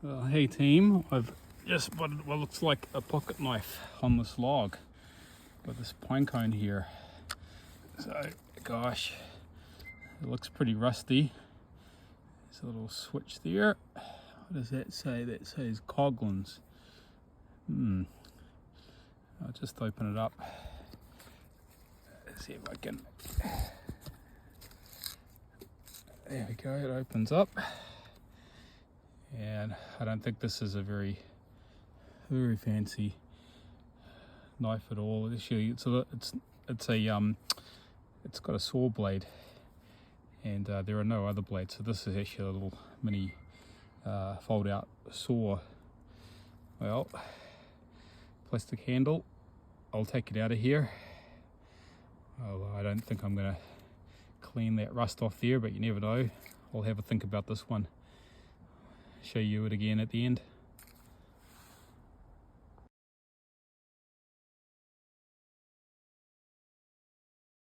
Hey team, I've just spotted what looks like a pocket knife on this log with this pine cone here. So, gosh, it looks pretty rusty. There's a little switch there. What does that say? That says Coghlan's. I'll just open it up. Let's see if I can. There we go, it opens up. And I don't think this is a very fancy knife at all. Actually, it's got a saw blade, and there are no other blades. So this is actually a little mini fold-out saw. Well, plastic handle. I'll take it out of here. Oh, I don't think I'm gonna clean that rust off there, but you never know. I'll have a think about this one. Show you it again at the end.